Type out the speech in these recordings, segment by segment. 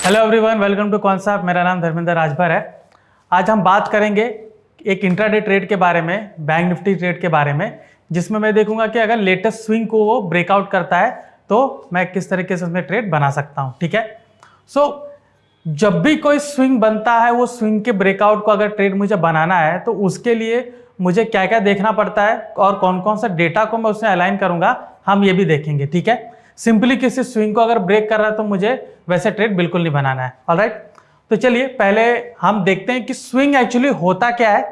Hello everyone, welcome to concept. मेरा नाम धर्मेंद्र राजभर है। आज हम बात करेंगे एक इंट्राडे ट्रेड के बारे में, बैंक निफ्टी ट्रेड के बारे में, जिसमें मैं देखूंगा कि अगर लेटेस्ट स्विंग को वो ब्रेकआउट करता है तो मैं किस तरीके से उसमें ट्रेड बना सकता हूं। ठीक है। जब भी कोई स्विंग बनता है, वो स्विंग के ब्रेकआउट को अगर ट्रेड मुझे बनाना है तो उसके लिए मुझे क्या क्या देखना पड़ता है और कौन कौन सा डेटा को मैं उसमें अलाइन करूंगा, हम ये भी देखेंगे। ठीक है। सिंपली किसी स्विंग को अगर ब्रेक कर रहा है तो मुझे वैसे ट्रेड बिल्कुल नहीं बनाना है। ऑलराइट, तो चलिए पहले हम देखते हैं कि स्विंग एक्चुअली होता क्या है।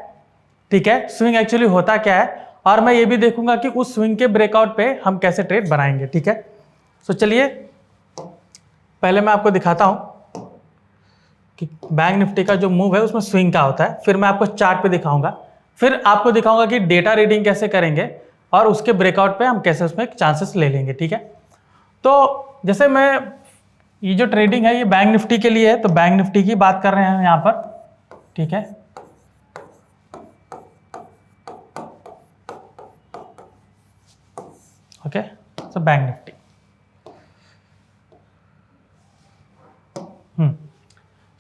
ठीक है, स्विंग एक्चुअली होता क्या है, और मैं ये भी देखूंगा कि उस स्विंग के ब्रेकआउट पे हम कैसे ट्रेड बनाएंगे। ठीक है। तो चलिए पहले मैं आपको दिखाता हूं कि बैंक निफ्टी का जो मूव है उसमें स्विंग क्या होता है, फिर मैं आपको चार्ट पे दिखाऊंगा, फिर आपको दिखाऊंगा कि डेटा रीडिंग कैसे करेंगे और उसके ब्रेकआउट पे हम कैसे उसमें चांसेस ले लेंगे। ठीक है। तो जैसे मैं ये जो ट्रेडिंग है ये बैंक निफ्टी के लिए है, तो बैंक निफ्टी की बात कर रहे हैं यहां पर। ठीक है। ओके, तो बैंक निफ्टी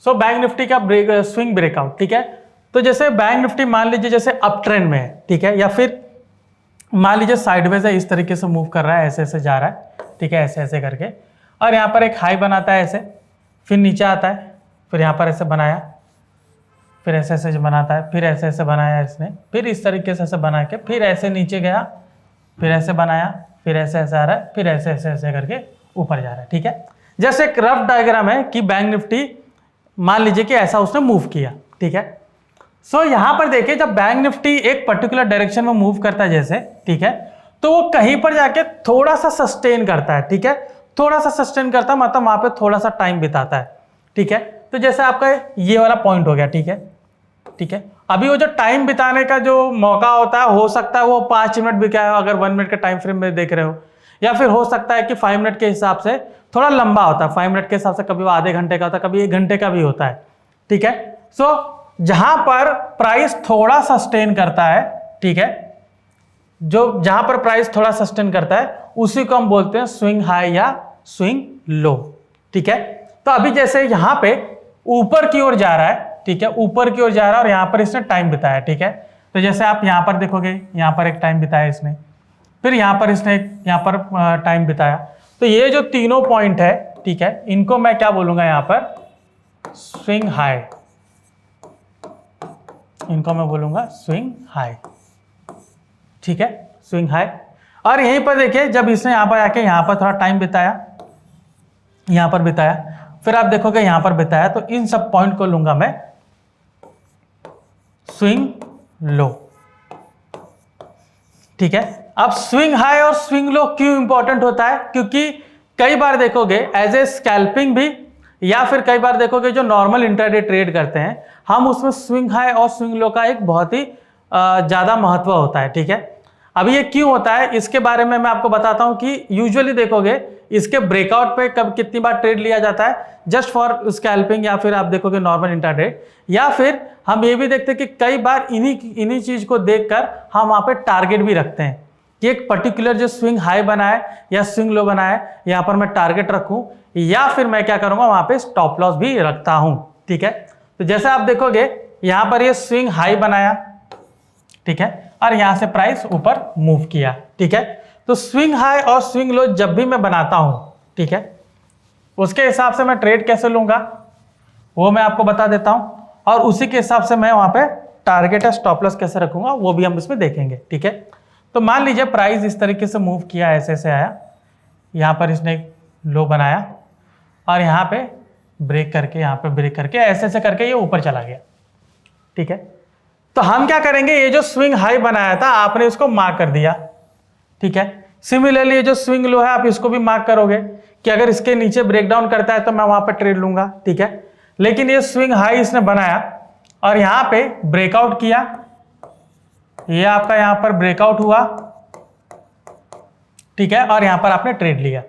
बैंक निफ्टी का स्विंग ब्रेकआउट। ठीक है। तो जैसे बैंक निफ्टी मान लीजिए जैसे अप ट्रेंड में है, ठीक है, या फिर मान लीजिए साइडवेज है, इस तरीके से मूव कर रहा है, ऐसे ऐसे जा रहा है। ठीक है, ऐसे ऐसे करके, और यहाँ पर एक हाई बनाता है ऐसे, फिर नीचे आता है, फिर यहाँ पर ऐसे बनाया, फिर ऐसे ऐसे बनाता है, फिर ऐसे ऐसे बनाया इसने, फिर इस तरीके से ऐसे बना के फिर ऐसे नीचे गया, फिर ऐसे बनाया, फिर ऐसे ऐसे आ रहा है, फिर ऐसे ऐसे ऐसे करके ऊपर जा रहा है। ठीक है। जैसे एक रफ डायग्राम है कि बैंक निफ्टी मान लीजिए कि ऐसा उसने मूव किया। ठीक है। यहां पर देखिए जब बैंक निफ्टी एक पर्टिकुलर डायरेक्शन में मूव करता है जैसे, ठीक है, तो वो कहीं पर जाके थोड़ा सा सस्टेन करता है। ठीक है, थोड़ा सा सस्टेन करता है, मतलब वहां पे थोड़ा सा टाइम बिताता है। ठीक है। तो जैसे आपका ये वाला पॉइंट हो गया। ठीक है। ठीक है, अभी वो जो टाइम बिताने का जो मौका होता है, हो सकता है वो 5 मिनट भी क्या, अगर 1 मिनट के टाइम फ्रेम में देख रहे हो, या फिर हो सकता है कि 5 मिनट के हिसाब से थोड़ा लंबा होता है। 5 मिनट के हिसाब से कभी वो आधे घंटे का होता है, कभी 1 घंटे का भी होता है। ठीक है। जहां पर प्राइस थोड़ा सस्टेन करता है, ठीक है, जो जहां पर प्राइस थोड़ा सस्टेन करता है उसी को हम बोलते हैं स्विंग हाई या स्विंग लो। ठीक है। तो अभी जैसे यहां पे ऊपर की ओर जा रहा है, ठीक है, ऊपर की ओर जा रहा है और यहां पर इसने टाइम बिताया। ठीक है। तो जैसे आप यहां पर देखोगे, यहां पर एक टाइम बिताया इसने, फिर यहां पर इसने यहां पर टाइम बिताया। तो ये जो तीनों पॉइंट है, ठीक है, इनको मैं क्या बोलूंगा, यहां पर स्विंग हाई, इनको मैं बोलूंगा स्विंग हाई। ठीक है, स्विंग हाई। और यहीं पर देखिए जब इसने यहां पर आके यहां पर थोड़ा टाइम बिताया, यहां पर बिताया, फिर आप देखोगे यहां पर बिताया, तो इन सब पॉइंट को लूंगा मैं स्विंग लो। ठीक है। अब स्विंग हाई और स्विंग लो क्यों इंपॉर्टेंट होता है, क्योंकि कई बार देखोगे एज ए स्कैल्पिंग भी, या फिर कई बार देखोगे जो नॉर्मल इंट्राडे ट्रेड करते हैं हम, उसमें स्विंग हाई और स्विंग लो का एक बहुत ही ज्यादा महत्व होता है। ठीक है। अभी ये क्यों होता है इसके बारे में मैं आपको बताता हूं कि यूजुअली देखोगे इसके ब्रेकआउट पे कब कितनी बार ट्रेड लिया जाता है, जस्ट फॉर स्कैल्पिंग, या फिर आप देखोगे नॉर्मल इंट्राडे, या फिर हम ये भी देखते हैं कि कई बार इन्हीं चीज को देखकर हम वहां पे टारगेट भी रखते हैं कि एक पर्टिकुलर जो स्विंग हाई बना है या स्विंग लो बना है, यहां पर मैं टारगेट रखूं, या फिर मैं क्या करूंगा वहां पे स्टॉप लॉस भी रखता हूं। ठीक है। तो जैसे आप देखोगे यहां पर ये स्विंग हाई बनाया, ठीक है, और यहां से प्राइस ऊपर मूव किया। ठीक है। तो स्विंग हाई और स्विंग लो जब भी मैं बनाता हूं, ठीक है, उसके हिसाब से मैं ट्रेड कैसे लूंगा वो मैं आपको बता देता हूं, और उसी के हिसाब से मैं वहां पे टारगेट या स्टॉप लॉस कैसे रखूंगा वो भी हम इसमें देखेंगे। ठीक है। तो मान लीजिए प्राइस इस तरीके से मूव किया, ऐसे ऐसे आया, यहां पर इसने एक लो बनाया और यहां पे ब्रेक करके, यहां पे ब्रेक करके, ऐसे ऐसे करके ये ऊपर चला गया। ठीक है। तो हम क्या करेंगे, ये जो स्विंग हाई बनाया था आपने इसको मार्क कर दिया। ठीक है। सिमिलरली ये जो स्विंग लो है आप इसको भी मार्क करोगे कि अगर इसके नीचे ब्रेकडाउन करता है तो मैं वहां पर ट्रेड लूंगा। ठीक है। लेकिन ये स्विंग हाई इसने बनाया और यहां पे ब्रेकआउट किया, ये आपका यहां पर ब्रेकआउट हुआ, ठीक है, और यहां पर आपने ट्रेड लिया।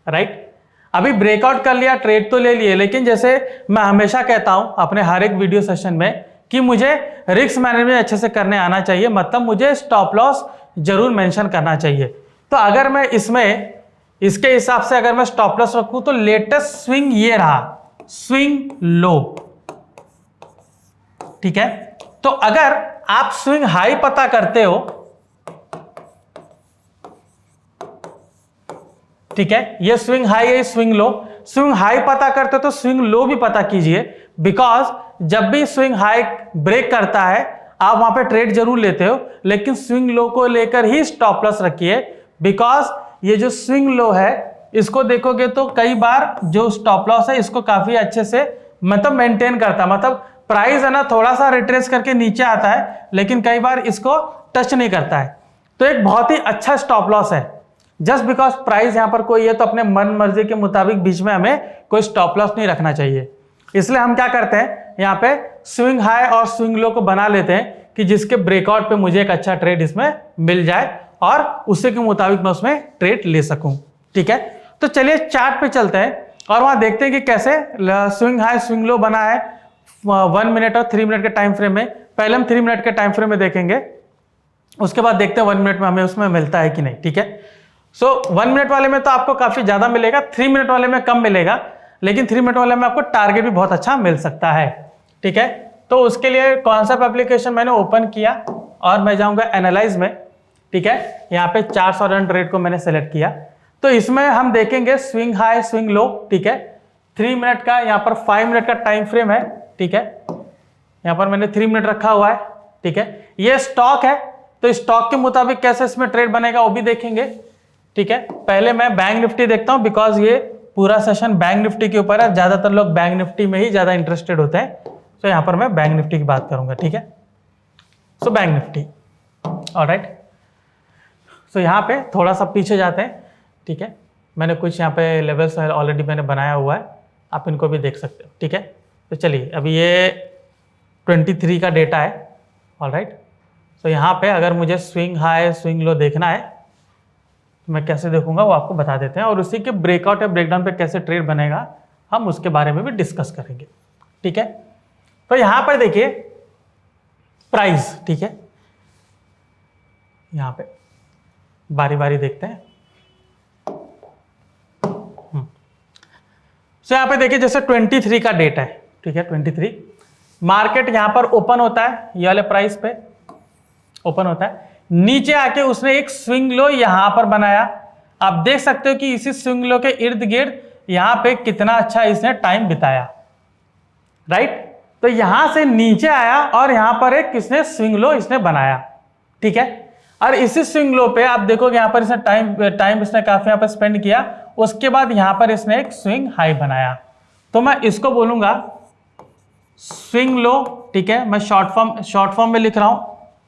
राइट। अभी ब्रेकआउट कर लिया, ट्रेड तो ले लिए, लेकिन जैसे मैं हमेशा कहता हूं अपने हर एक वीडियो सेशन में कि मुझे रिस्क मैनेजमेंट अच्छे से करने आना चाहिए, मतलब मुझे स्टॉप लॉस जरूर मेंशन करना चाहिए। तो अगर मैं इसमें इसके हिसाब से अगर मैं स्टॉप लॉस रखूं तो लेटेस्ट स्विंग ये रहा, स्विंग लो, ठीक है। तो अगर आप स्विंग हाई पता करते हो, ठीक है, ये स्विंग हाई है, स्विंग लो, स्विंग हाई पता करते हो तो स्विंग लो भी पता कीजिए, बिकॉज जब भी स्विंग हाई ब्रेक करता है आप वहां पे ट्रेड जरूर लेते हो, लेकिन स्विंग लो को लेकर ही स्टॉप लॉस रखिए, बिकॉज ये जो स्विंग लो है इसको देखोगे तो कई बार जो स्टॉप लॉस है इसको काफी अच्छे से मतलब मेंटेन करता है, मतलब प्राइस है ना थोड़ा सा रिट्रेस करके नीचे आता है लेकिन कई बार इसको टच नहीं करता है, तो एक बहुत ही अच्छा स्टॉप लॉस है। जस्ट बिकॉज प्राइस यहां पर कोई है तो अपने मन मर्जी के मुताबिक बीच में हमें कोई स्टॉप लॉस नहीं रखना चाहिए, इसलिए हम क्या करते हैं यहाँ पे स्विंग हाई और स्विंग लो को बना लेते हैं कि जिसके ब्रेकआउट पे मुझे एक अच्छा ट्रेड इसमें मिल जाए और उसी के मुताबिक मैं उसमें ट्रेड ले सकूं, ठीक है। तो चलिए चार्ट पे चलते हैं और वहां देखते हैं कि कैसे स्विंग हाई स्विंग लो बना है 1 मिनट और 3 मिनट के टाइम फ्रेम में। पहले हम 3 मिनट के टाइम फ्रेम में देखेंगे, उसके बाद देखते हैं 1 मिनट में हमें उसमें मिलता है कि नहीं, ठीक है। सो 1 मिनट वाले में तो आपको काफी ज्यादा मिलेगा, 3 मिनट वाले में कम मिलेगा, लेकिन 3 मिनट वाले में आपको टारगेट भी बहुत अच्छा मिल सकता है, ठीक है। तो उसके लिए कॉन्सेप्ट एप्लीकेशन मैंने ओपन किया और मैं जाऊंगा एनालाइज में, ठीक है। यहाँ पे 400 रन रेट को मैंने सेलेक्ट किया, तो इसमें हम देखेंगे स्विंग हाई स्विंग लो, ठीक है। 3 मिनट का, यहाँ पर 5 मिनट का टाइम फ्रेम है, ठीक है। यहाँ पर मैंने 3 मिनट रखा हुआ है, ठीक है। ये स्टॉक है तो स्टॉक के मुताबिक कैसे इसमें ट्रेड बनेगा वो भी देखेंगे, ठीक है। पहले मैं बैंक निफ्टी देखता हूं बिकॉज ये पूरा सेशन बैंक निफ्टी के ऊपर है, ज्यादातर लोग बैंक निफ्टी में ही ज्यादा इंटरेस्टेड होते हैं, तो यहां पर मैं बैंक निफ्टी की बात करूंगा, ठीक है। So bank Nifty, alright. So यहां पे थोड़ा सा पीछे जाते हैं, ठीक है। मैंने कुछ यहाँ पे लेवल्स ऑलरेडी मैंने बनाया हुआ है, आप इनको भी देख सकते हो, ठीक है। तो चलिए अभी ये 23 का डेटा है, ऑलराइट। सो यहाँ पे अगर मुझे स्विंग हाई स्विंग लो देखना है तो मैं कैसे देखूंगा वो आपको बता देते हैं, और उसी के ब्रेकआउट या ब्रेकडाउन पे कैसे ट्रेड बनेगा हम उसके बारे में भी डिस्कस करेंगे, ठीक है। तो यहाँ पर देखिए प्राइस, ठीक है, यहाँ पे बारी बारी देखते हैं। तो यहाँ पे देखिए जैसे 23 का डेट है, ठीक है, 23 मार्केट यहाँ पर ओपन होता है, ये वाले प्राइस पे ओपन होता है, नीचे आके उसने एक स्विंग लो यहां पर बनाया। आप देख सकते हो कि इसी स्विंग लो के इर्द गिर्द यहां पे कितना अच्छा इसने टाइम बिताया, राइट। तो यहां से नीचे आया और यहां पर एक किसने स्विंग लो इसने बनाया, ठीक है। और इसी स्विंग लो पे आप देखोगे यहां पर इसने टाइम इसने काफी यहां पर स्पेंड किया, उसके बाद यहां पर इसने एक स्विंग हाई बनाया, तो मैं इसको बोलूंगा स्विंग लो, ठीक है। मैं शॉर्ट फॉर्म में लिख रहा हूं,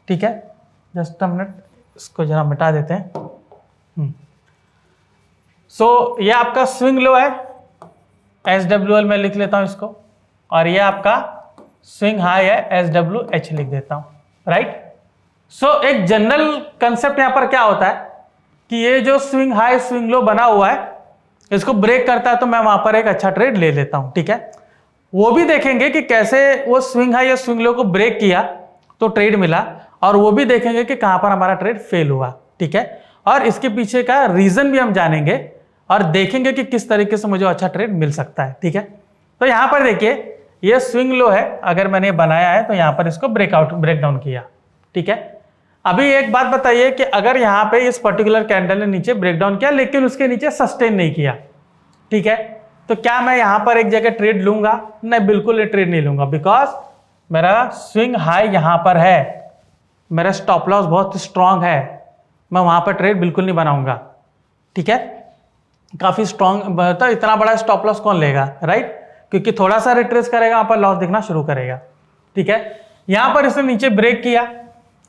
ठीक है। जस्ट अ मिनट, इसको जरा मिटा देते हैं। सो ये आपका स्विंग लो है, SWL में लिख लेता हूं इसको, और ये आपका स्विंग हाई है, SWH लिख देता हूं, राइट। सो एक जनरल कंसेप्ट यहां पर क्या होता है कि ये जो स्विंग हाई स्विंग लो बना हुआ है इसको ब्रेक करता है तो मैं वहां पर एक अच्छा ट्रेड ले लेता हूं, ठीक है। वो भी देखेंगे कि कैसे वो स्विंग हाई या स्विंग लो को ब्रेक किया तो ट्रेड मिला, और वो भी देखेंगे कि कहां पर हमारा ट्रेड फेल हुआ, ठीक है। और इसके पीछे का रीजन भी हम जानेंगे और देखेंगे कि किस तरीके से मुझे अच्छा ट्रेड मिल सकता है, ठीक है। तो यहां पर देखिए ये स्विंग लो है, अगर मैंने बनाया है तो यहां पर इसको ब्रेकडाउन किया, ठीक है। अभी एक बात बताइए कि अगर यहां पे इस पर्टिकुलर कैंडल ने नीचे ब्रेकडाउन किया लेकिन उसके नीचे सस्टेन नहीं किया, ठीक है, तो क्या मैं यहां पर एक जगह ट्रेड लूंगा? नहीं, बिल्कुल ये ट्रेड नहीं लूंगा, बिकॉज मेरा स्विंग हाई यहां पर है, मेरा स्टॉप लॉस बहुत स्ट्रांग है, मैं वहां पर ट्रेड बिल्कुल नहीं बनाऊंगा, ठीक है। काफी स्ट्रांग, तो इतना बड़ा स्टॉप लॉस कौन लेगा, राइट, क्योंकि थोड़ा सा रिट्रेस करेगा वहां पर लॉस दिखना शुरू करेगा, ठीक है। यहां पर इसने नीचे ब्रेक किया,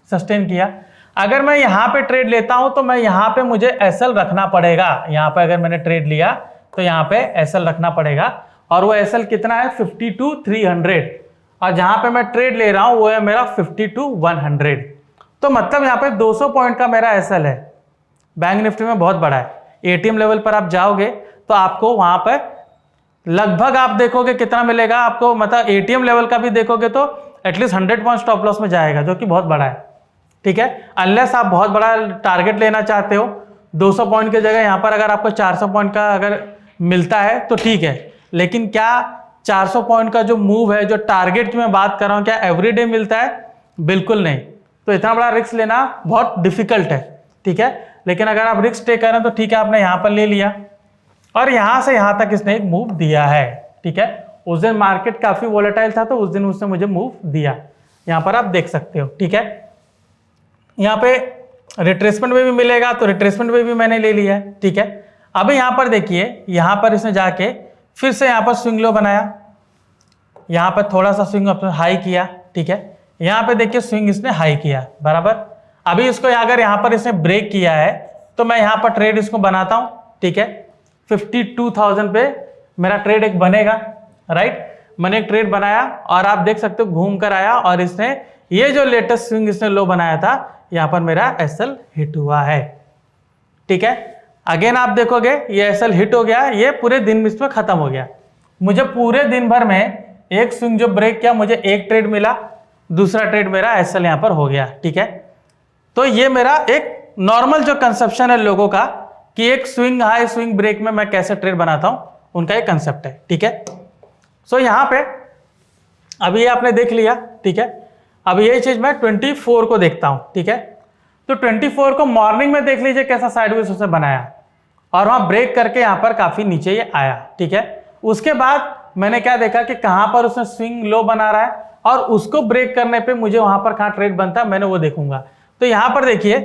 सस्टेन किया, अगर मैं यहां पे ट्रेड लेता हूं तो मैं यहां पे मुझे SL रखना पड़ेगा, यहां पे अगर मैंने ट्रेड लिया तो यहां पे SL रखना पड़ेगा, और वो SL कितना है 52-300, और जहां पे मैं ट्रेड ले रहा हूं वो है मेरा 52-100, तो मतलब यहां पे 200 पॉइंट का मेरा SL है। बैंक निफ्टी में बहुत बड़ा है, ATM लेवल पर आप जाओगे तो आपको वहां पर लगभग आप देखोगे कितना मिलेगा आपको, मतलब ATM लेवल का भी देखोगे तो एटलीस्ट 100 पॉइंट स्टॉप लॉस में जाएगा, जो कि बहुत बड़ा है, ठीक है। अनलेस आप बहुत बड़ा टारगेट लेना चाहते हो, 200 पॉइंट की जगह यहां पर अगर आपको 400 पॉइंट का अगर मिलता है तो ठीक है, लेकिन क्या 400 पॉइंट का जो मूव है, जो टारगेट की मैं बात कर रहा हूं, क्या एवरीडे मिलता है? बिल्कुल नहीं। तो इतना बड़ा रिस्क लेना बहुत डिफिकल्ट है, ठीक है। लेकिन अगर आप रिस्क टेक करें तो ठीक है, आपने यहां पर ले लिया और यहां से यहां तक इसने एक मूव दिया है, ठीक है। उस दिन मार्केट काफी वोलेटाइल था तो उस दिन उसने मुझे मूव दिया, यहां पर आप देख सकते हो, ठीक है। यहां पे रिट्रेसमेंट में भी मिलेगा तो रिट्रेसमेंट में भी मैंने ले लिया है, ठीक है। अब यहां पर देखिए, यहां पर इसने जाके फिर से यहां पर स्विंग लो बनाया, यहां पर थोड़ा सा स्विंग हाई किया, ठीक है। यहां पे देखिए स्विंग इसने हाई किया, बराबर। अभी इसको अगर यहां पर इसने ब्रेक किया है तो मैं यहां पर ट्रेड इसको बनाता हूं, ठीक है। 52,000 पे मेरा ट्रेड एक बनेगा, राइट। मैंने एक ट्रेड बनाया और आप देख सकते हो घूम कर आया और इसने ये जो लेटेस्ट स्विंग इसने लो बनाया था, यहां पर मेरा एसएल हिट हुआ है, ठीक है। अगेन आप देखोगे ये एसएल हिट हो गया, ये पूरे दिन में इसमें खत्म हो गया। मुझे पूरे दिन भर में एक स्विंग जो ब्रेक किया, मुझे एक ट्रेड मिला, दूसरा ट्रेड मेरा एसएल यहां पर हो गया, ठीक है। तो ये मेरा एक नॉर्मल जो कंसेप्शन है लोगों का कि एक स्विंग हाई स्विंग ब्रेक में मैं कैसे ट्रेड बनाता हूं, उनका एक कंसेप्ट है, ठीक है। सो यहां पे अभी ये आपने देख लिया, ठीक है। अब ये चीज मैं 24 को देखता हूं, ठीक है। तो 24 को मॉर्निंग में देख लीजिए कैसा साइडवेज उसने बनाया और वहां ब्रेक करके यहां पर काफी नीचे ये आया, ठीक है। उसके बाद मैंने क्या देखा कि कहां पर उसने स्विंग लो बना रहा है और उसको ब्रेक करने पे मुझे वहां पर कहां ट्रेड बनता है मैंने वो देखूंगा। तो यहां पर देखिए,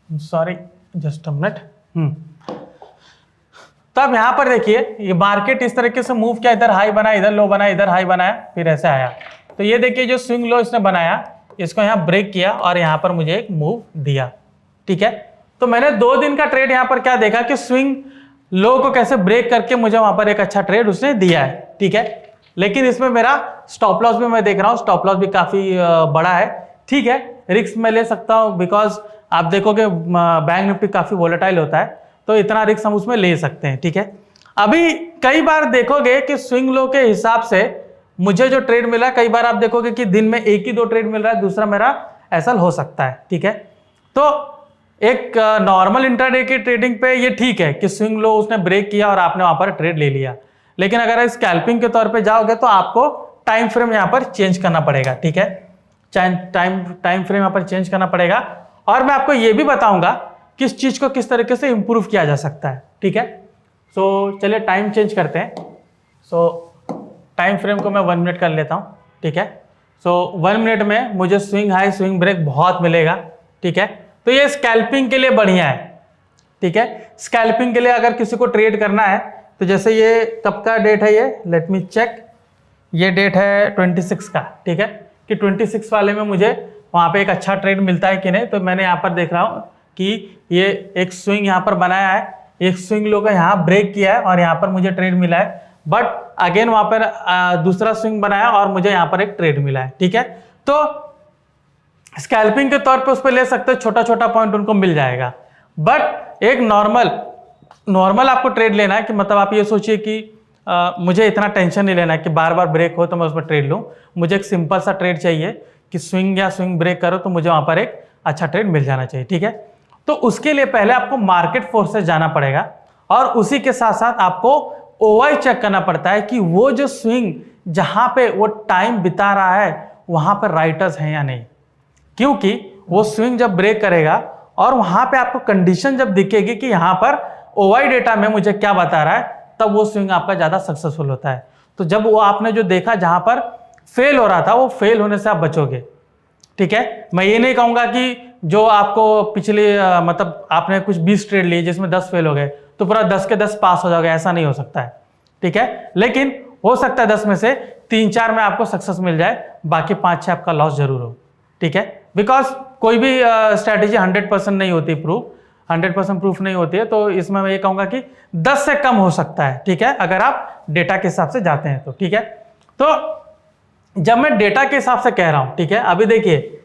सॉरी जस्ट अ मिनट, तब यहां पर देखिए ये मार्केट इस तरीके से मूव किया, इधर हाई बना, इधर लो बना, इधर हाई बनाया, फिर ऐसे आया। तो ये देखिए जो स्विंग लो इसने बनाया, इसको यहां ब्रेक किया और यहां पर मुझे एक मूव दिया, ठीक है। तो मैंने 2 दिन का ट्रेड यहां पर क्या देखा कि स्विंग लो को कैसे ब्रेक करके मुझे वहां पर एक अच्छा ट्रेड उसने दिया है, ठीक है। लेकिन इसमें मेरा स्टॉप लॉस भी मैं देख रहा हूं, स्टॉप लॉस भी काफी बड़ा है, ठीक है। रिस्क मैं ले सकता हूं बिकॉज आप देखोगे बैंक निफ्टी काफी वोलेटाइल होता है, तो इतना रिस्क हम उसमें ले सकते हैं, ठीक है। अभी कई बार देखोगे कि स्विंग लो के हिसाब से मुझे जो ट्रेड मिला, कई बार आप देखोगे कि दिन में 1 ही 2 ट्रेड मिल रहा है, दूसरा मेरा एसएल हो सकता है, ठीक है। तो एक नॉर्मल इंट्राडे की ट्रेडिंग पे ये ठीक है कि स्विंग लो उसने ब्रेक किया और आपने वहां पर ट्रेड ले लिया। लेकिन अगर स्कैल्पिंग के तौर पे जाओगे तो आपको टाइम फ्रेम यहां पर चेंज करना पड़ेगा, ठीक है। टाइम फ्रेम यहां पर चेंज करना पड़ेगा और मैं आपको यह भी बताऊंगा किस चीज को किस तरीके से इंप्रूव किया जा सकता है, ठीक है। सो चलिए टाइम चेंज करते हैं। सो टाइम फ्रेम को मैं 1 मिनट कर लेता हूं, ठीक है। सो 1 मिनट में मुझे स्विंग हाई स्विंग ब्रेक बहुत मिलेगा, ठीक है। तो ये स्कैल्पिंग के लिए बढ़िया है, ठीक है। स्कैल्पिंग के लिए अगर किसी को ट्रेड करना है तो जैसे ये कब का डेट है, ये लेट मी चेक, ये डेट है 26 का, ठीक है। कि 26 वाले में मुझे वहां पे एक अच्छा ट्रेड मिलता है कि नहीं। तो मैंने यहाँ पर देख रहा हूँ कि ये एक स्विंग यहाँ पर बनाया है, एक स्विंग लो का यहाँ ब्रेक किया है और यहाँ पर मुझे ट्रेड मिला है, बट अगेन वहां पर दूसरा स्विंग बनाया और मुझे यहाँ पर एक ट्रेड मिला है, ठीक है। तो स्कैल्पिंग के तौर पे उस पर ले सकते हो, छोटा छोटा पॉइंट उनको मिल जाएगा। बट एक नॉर्मल आपको ट्रेड लेना है कि मतलब आप ये सोचिए कि मुझे इतना टेंशन नहीं लेना है कि बार बार ब्रेक हो तो मैं उसमें ट्रेड लूं। मुझे एक सिंपल सा ट्रेड चाहिए कि स्विंग या स्विंग ब्रेक करो तो मुझे वहां पर एक अच्छा ट्रेड मिल जाना चाहिए, ठीक है। तो उसके लिए पहले आपको मार्केट फोर्सेस जाना पड़ेगा और उसी के साथ साथ आपको ओवाई चेक करना पड़ता है कि वो जो स्विंग जहां पे वो टाइम बिता रहा है वहां पर राइटर्स हैं या नहीं। क्योंकि वो स्विंग जब ब्रेक करेगा और वहां पे आपको कंडीशन जब दिखेगी कि यहां पर ओवाई डेटा में मुझे क्या बता रहा है, तब वो स्विंग आपका ज्यादा सक्सेसफुल होता है। तो जब वो आपने जो देखा जहां पर फेल हो रहा था, वो फेल होने से आप बचोगे, ठीक है। मैं ये नहीं कहूंगा कि जो आपको पिछले मतलब आपने कुछ 20 ट्रेड लिए जिसमें 10 फेल हो गए तो पूरा 10 के 10 पास हो जाओगे, ऐसा नहीं हो सकता है, ठीक है। लेकिन हो सकता है 10 में से 3-4 में आपको सक्सेस मिल जाए, बाकी 5-6 आपका लॉस जरूर हो, ठीक है। बिकॉज कोई भी स्ट्रैटेजी 100% नहीं होती, 100% प्रूफ नहीं होती है। तो इसमें मैं ये कहूंगा कि 10 से कम हो सकता है, ठीक है, अगर आप डेटा के हिसाब से जाते हैं तो, ठीक है। तो जब मैं डेटा के हिसाब से कह रहा हूं, ठीक है, अभी देखिए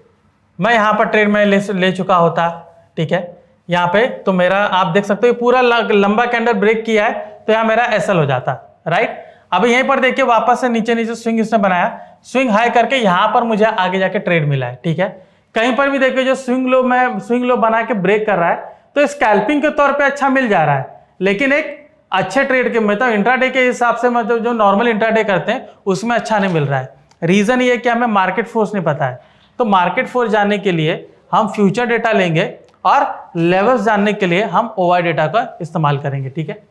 मैं यहां पर ट्रेड में ले चुका होता, ठीक है। यहां पे तो मेरा आप देख सकते हो पूरा लंबा कैंडल ब्रेक किया है तो यहां मेरा एसएल हो जाता, राइट। अब यहीं पर देखिए वापस से नीचे नीचे स्विंग इसने बनाया, स्विंग हाई करके यहां पर मुझे आगे जाके ट्रेड मिला है, ठीक है। कहीं पर भी देखिए जो स्विंग लो बना के ब्रेक कर रहा है तो स्कैल्पिंग के तौर पे अच्छा मिल जा रहा है, लेकिन एक अच्छे ट्रेड के मतलब इंट्राडे के हिसाब से मतलब जो नॉर्मल इंट्राडे करते हैं उसमें अच्छा नहीं मिल रहा है। रीजन ये है कि हमें मार्केट फोर्स नहीं पता है। तो मार्केट फोर्स जानने के लिए हम फ्यूचर डेटा लेंगे और लेवल्स जानने के लिए हम ओआई डेटा का इस्तेमाल करेंगे। ठीक है,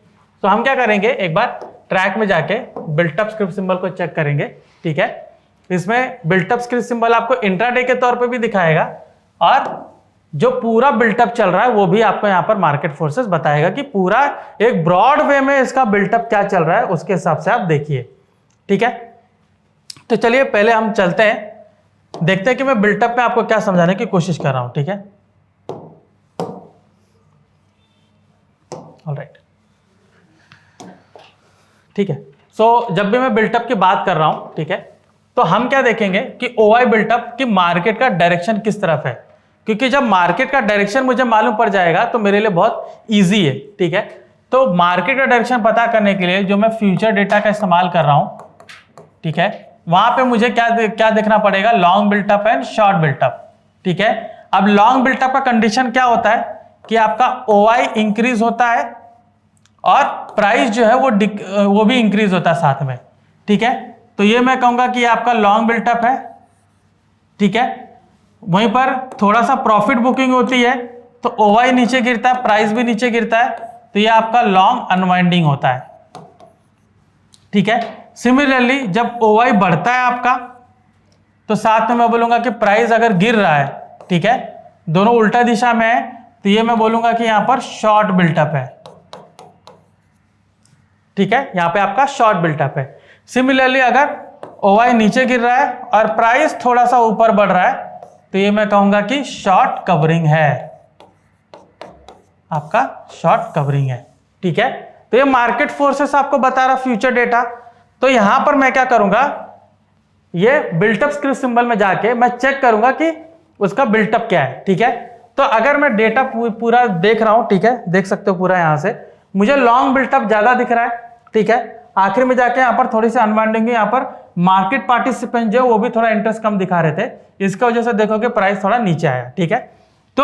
तो हम क्या करेंगे, एक बार ट्रैक में जाके बिल्टअप स्क्रिप्ट सिंबल को चेक करेंगे। ठीक है, इसमें बिल्टअप स्क्रिप्ट सिंबल आपको इंट्राडे के तौर पे भी दिखाएगा और जो पूरा बिल्टअप चल रहा है वो भी आपको यहाँ पर मार्केट फोर्सेस बताएगा कि पूरा एक ब्रॉड वे में इसका बिल्टअप क्या चल रहा है, उसके हिसाब से आप देखिए। ठीक है, तो चलिए पहले हम चलते हैं, देखते हैं कि मैं बिल्टअप में आपको क्या समझाने की कोशिश कर रहा हूं। ठीक है, ऑलराइट, ठीक है। सो जब भी मैं बिल्टअप की बात कर रहा हूं, ठीक है, तो हम क्या देखेंगे कि ओआई बिल्टअप की मार्केट का डायरेक्शन किस तरफ है, क्योंकि जब मार्केट का डायरेक्शन मुझे मालूम पड़ जाएगा तो मेरे लिए बहुत इजी है। ठीक है, तो मार्केट का डायरेक्शन पता करने के लिए जो मैं फ्यूचर डेटा का इस्तेमाल कर रहा हूं, ठीक है, वहां पे मुझे क्या देखना पड़ेगा, long built up and short built up. ठीक है, अब लॉन्ग बिल्टअप का कंडीशन क्या होता है कि आपका ओआई इंक्रीज होता है और प्राइस जो है वो भी इंक्रीज होता है साथ में। ठीक है, तो ये मैं कहूंगा कि आपका लॉन्ग बिल्टअप है। ठीक है, वहीं पर थोड़ा सा प्रॉफिट बुकिंग होती है तो ओआई नीचे गिरता है, प्राइस भी नीचे गिरता है, तो ये आपका लॉन्ग अनवाइंडिंग होता है। ठीक है, सिमिलरली जब ओआई बढ़ता है आपका तो साथ में मैं बोलूंगा कि प्राइस अगर गिर रहा है, ठीक है, दोनों उल्टा दिशा में है, तो ये मैं बोलूंगा कि यहां पर शॉर्ट बिल्टअप है। ठीक है, यहां पे आपका शॉर्ट बिल्टअप है। सिमिलरली अगर ओआई नीचे गिर रहा है और प्राइस थोड़ा सा ऊपर बढ़ रहा है तो ये मैं कहूंगा कि शॉर्ट कवरिंग है, आपका शॉर्ट कवरिंग है। ठीक है, तो ये मार्केट फोर्सेस आपको बता रहा फ्यूचर डेटा। तो यहां पर मैं क्या करूंगा, ये बिल्टअप स्क्रिप्ट सिंबल में जाके मैं चेक करूंगा कि उसका बिल्टअप क्या है। ठीक है, तो अगर मैं डेटा पूरा देख रहा हूं, ठीक है, देख सकते हो पूरा यहां से मुझे लॉन्ग बिल्टअप ज्यादा दिख रहा है। ठीक है, आखिर में जाके यहाँ पर थोड़ी सी अनवाइंडिंग, यहाँ पर मार्केट पार्टिसिपेंट जो वो भी थोड़ा इंटरेस्ट कम दिखा रहे थे, इसका वजह से देखोगे प्राइस थोड़ा नीचे आया। ठीक है, तो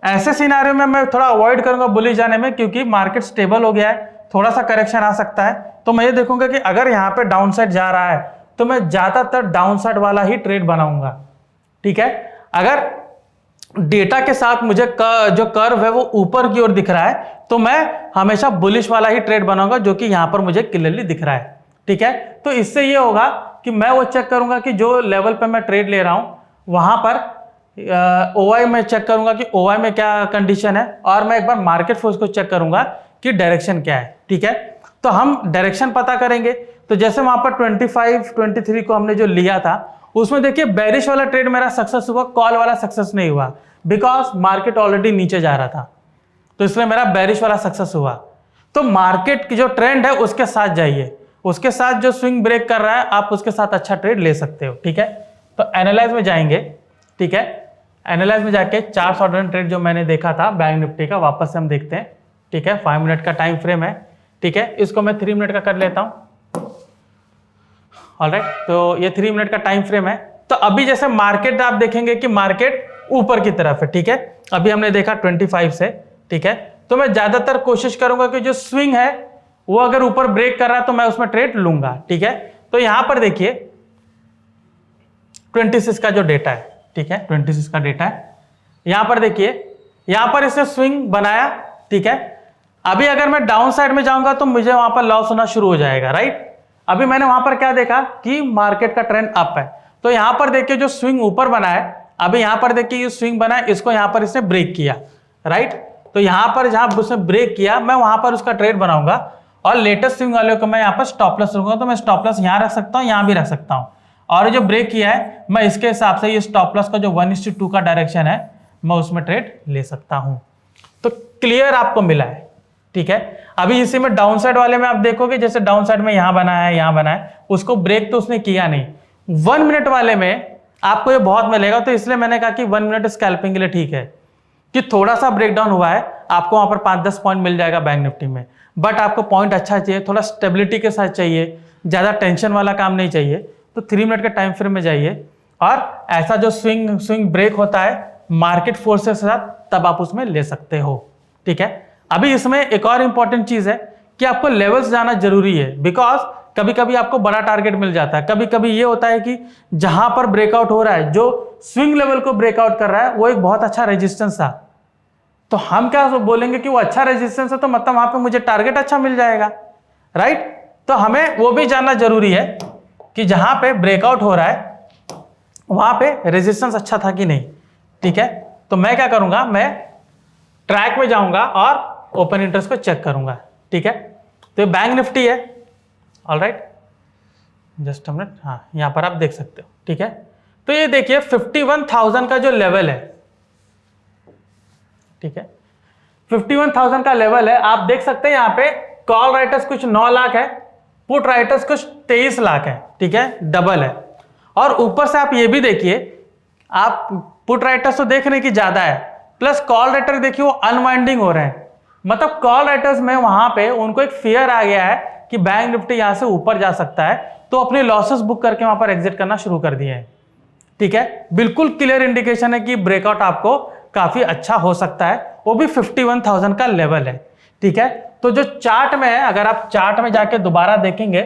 ऐसे सिनारियो में मैं थोड़ा अवॉइड करूंगा बुलिश जाने में, क्योंकि मार्केट स्टेबल हो गया है, थोड़ा सा करेक्शन आ सकता है। तो मैं ये देखूंगा कि अगर यहाँ पे डाउन साइड जा रहा है तो मैं ज्यादातर डाउन साइड वाला ही ट्रेड बनाऊंगा। ठीक है, अगर डेटा के साथ मुझे जो कर्व है वो ऊपर की ओर दिख रहा है तो मैं हमेशा बुलिश वाला ही ट्रेड बनाऊंगा, जो कि यहां पर मुझे क्लियरली दिख रहा है। ठीक है, तो इससे ये होगा कि मैं वो चेक करूंगा कि जो लेवल पे मैं ट्रेड ले रहा हूं वहां पर ओआई में चेक करूंगा कि ओआई में क्या कंडीशन है, और मैं एक बार मार्केट फोर्स को चेक करूंगा कि डायरेक्शन क्या है। ठीक है, तो हम डायरेक्शन पता करेंगे। तो जैसे वहां पर 25 23 को हमने जो लिया था उसमें देखिए बेरिश वाला ट्रेड मेरा सक्सेस हुआ, कॉल वाला सक्सेस नहीं हुआ, बिकॉज मार्केट ऑलरेडी नीचे जा रहा था, तो इसलिए मेरा बेरिश वाला सक्सेस हुआ। तो मार्केट की जो ट्रेंड है उसके साथ जाइए, उसके साथ जो स्विंग ब्रेक कर रहा है आप उसके साथ अच्छा ट्रेड ले सकते हो। ठीक है, तो एनालाइज में जाएंगे। ठीक है, एनालाइज में जाके 400 ट्रेड जो मैंने देखा था बैंक निफ्टी का वापस से हम देखते हैं। ठीक है, 5 मिनट का टाइम फ्रेम है। ठीक है, इसको मैं 3 मिनट का कर लेता हूं। ऑलराइट, तो ये 3 मिनट का टाइम फ्रेम है। तो अभी जैसे मार्केट आप देखेंगे कि मार्केट ऊपर की तरफ है। ठीक है, अभी हमने देखा 25 से। ठीक है, तो मैं ज्यादातर कोशिश करूंगा कि जो स्विंग है वो अगर ऊपर ब्रेक कर रहा है तो मैं उसमें ट्रेड लूंगा। ठीक है, तो यहां पर देखिए 26 का जो डेटा है, ठीक है, 26 का डेटा है, यहां पर देखिए, यहां पर इसने स्विंग बनाया। ठीक है, अभी अगर मैं डाउन साइड में जाऊंगा तो मुझे वहां पर लॉस होना शुरू हो जाएगा। राइट, अभी मैंने वहां पर क्या देखा कि मार्केट का ट्रेंड अप है, तो यहां पर देखिए जो स्विंग ऊपर बना है, अभी यहां पर देखिए ये स्विंग बना है, इसको यहां पर इसने ब्रेक किया। राइट, तो यहां पर जहां उसने ब्रेक किया मैं वहां पर उसका ट्रेड बनाऊंगा, और लेटेस्ट स्विंग वाले को मैं यहां पर स्टॉप लॉस रखूंगा। तो मैं स्टॉप लॉस यहां रख सकता हूं, यहां भी रख सकता हूं, और जो ब्रेक किया है मैं इसके हिसाब से ये स्टॉप लॉस का जो 1:2 का डायरेक्शन है मैं उसमें ट्रेड ले सकता हूं। तो क्लियर आपको मिला है। ठीक है, अभी इसी में डाउन साइड वाले में आप देखोगे जैसे डाउन साइड में यहां बना है, यहां बना है, उसको ब्रेक तो उसने किया नहीं। 1 मिनट वाले में आपको ये बहुत मिलेगा, तो इसलिए मैंने कहा कि 1 मिनट स्कैल्पिंग के लिए ठीक है कि थोड़ा सा ब्रेकडाउन हुआ है, आपको वहां पर 5-10 पॉइंट मिल जाएगा बैंक निफ्टी में, बट आपको पॉइंट अच्छा चाहिए, थोड़ा स्टेबिलिटी के साथ चाहिए, ज्यादा टेंशन वाला काम नहीं चाहिए, तो 3 मिनट के टाइम फ्रेम में जाइए, और ऐसा जो स्विंग ब्रेक होता है मार्केट फोर्स के साथ तब आप उसमें ले सकते हो। ठीक है, अभी इसमें एक और इंपॉर्टेंट चीज है कि आपको लेवल्स जाना जरूरी है, बिकॉज कभी कभी आपको बड़ा टारगेट मिल जाता है, कभी कभी ये होता है कि जहां पर ब्रेकआउट हो रहा है, जो स्विंग लेवल को ब्रेकआउट कर रहा है, वो एक बहुत अच्छा रेजिस्टेंस था, तो हम क्या बोलेंगे कि वो अच्छा रेजिस्टेंस है, तो मतलब वहां पे मुझे टारगेट अच्छा मिल जाएगा, राइट। तो हमें वो भी जानना जरूरी है कि जहां पे ब्रेकआउट हो रहा है वहां पे रेजिस्टेंस अच्छा था कि नहीं, ठीक है। तो मैं क्या करूंगा, मैं ट्रैक में जाऊंगा और ओपन इंटरेस्ट को चेक करूंगा, ठीक है। तो ये बैंक निफ्टी है, all right, just a minute, हाँ यहां पर आप देख सकते हो, ठीक है। तो ये देखिए 51,000 का जो लेवल है, ठीक है, 51,000 का लेवल है, आप देख सकते हैं यहां पे कॉल राइटर्स कुछ 9 लाख है, पुट राइटर्स कुछ 23 लाख है, ठीक है, डबल है। और ऊपर से आप ये भी देखिए, आप पुट राइटर्स तो देखने की ज्यादा है, प्लस कॉल राइटर देखिए वो अनवाइंडिंग हो रहे हैं, मतलब कॉल राइटर्स में वहां पे उनको एक फियर आ गया है कि बैंक निफ्टी यहां से ऊपर जा सकता है, तो अपने लॉसेस बुक करके वहां पर एग्जिट करना शुरू कर दिए हैं, ठीक है। बिल्कुल क्लियर इंडिकेशन है कि ब्रेकआउट आपको काफी अच्छा हो सकता है, वो भी 51,000 का लेवल है, ठीक है। तो जो चार्ट में है, अगर आप चार्ट में जाके दोबारा देखेंगे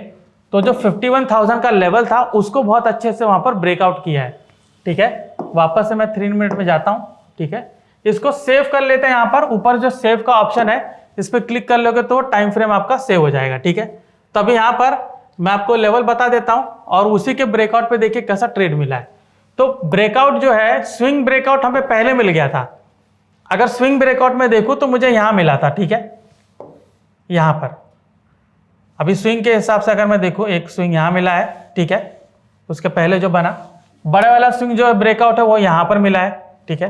तो जो 51,000 का लेवल था उसको बहुत अच्छे से वहां पर ब्रेकआउट किया है, ठीक है। वापस से मैं 3 मिनट में जाता हूं, ठीक है। इसको सेव कर लेते हैं, यहां पर ऊपर जो सेव का ऑप्शन है इस पर क्लिक कर लोगे तो टाइम फ्रेम आपका सेव हो जाएगा, ठीक है। तो अभी यहां पर मैं आपको लेवल बता देता हूं और उसी के ब्रेकआउट पे देखिए कैसा ट्रेड मिला है। तो ब्रेकआउट जो है, स्विंग ब्रेकआउट हमें पहले मिल गया था, अगर स्विंग ब्रेकआउट में देखूं तो मुझे यहां मिला था, ठीक है, यहां पर अभी स्विंग के हिसाब से अगर मैं देखूं, एक स्विंग यहां मिला है, ठीक है, उसके पहले जो बना बड़े वाला स्विंग जो ब्रेकआउट है वो यहां पर मिला है, ठीक है।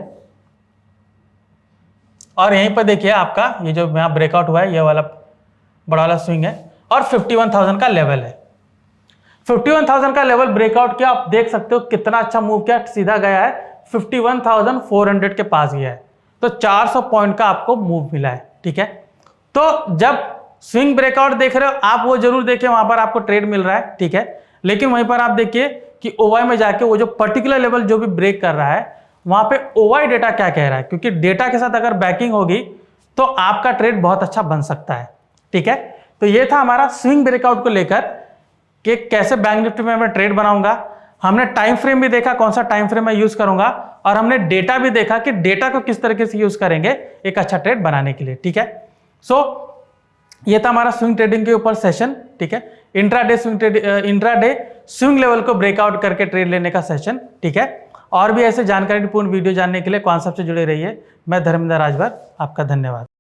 और यहीं पर देखिए आपका ये जो यहां ब्रेकआउट हुआ है, ये वाला बड़ा वाला स्विंग है, और 51,000 का लेवल है। 51,000 का लेवल ब्रेकआउट किया, आप देख सकते हो कितना अच्छा मूव किया, सीधा गया है 51,400 के पास गया है, तो 400 पॉइंट का आपको मूव मिला है, ठीक है। तो जब स्विंग ब्रेकआउट देख रहे हो आप, वो जरूर देखिए वहां पर आपको ट्रेड मिल रहा है, ठीक है, लेकिन वहीं पर आप देखिए कि ओवाई में जाके वो जो पर्टिकुलर लेवल जो भी ब्रेक कर रहा है वहां पे ओवाई डेटा क्या कह रहा है, क्योंकि डेटा के साथ अगर बैकिंग होगी तो आपका ट्रेड बहुत अच्छा बन सकता है, ठीक है। तो ये था हमारा स्विंग ब्रेकआउट को लेकर कि कैसे बैंक निफ्टी में मैं ट्रेड बनाऊंगा। हमने टाइम फ्रेम भी देखा, कौन सा टाइम फ्रेम मैं यूज करूंगा, और हमने डेटा भी देखा कि डेटा को किस तरीके से यूज करेंगे एक अच्छा ट्रेड बनाने के लिए, ठीक है। सो ये था हमारा स्विंग ट्रेडिंग के ऊपर सेशन, ठीक है, इंट्राडे स्विंग लेवल को ब्रेकआउट करके ट्रेड लेने का सेशन, ठीक है। और भी ऐसे जानकारीपूर्ण वीडियो जानने के लिए कॉन्सेप्ट से जुड़े रहिए। मैं धर्मेंद्र राजभर, आपका धन्यवाद।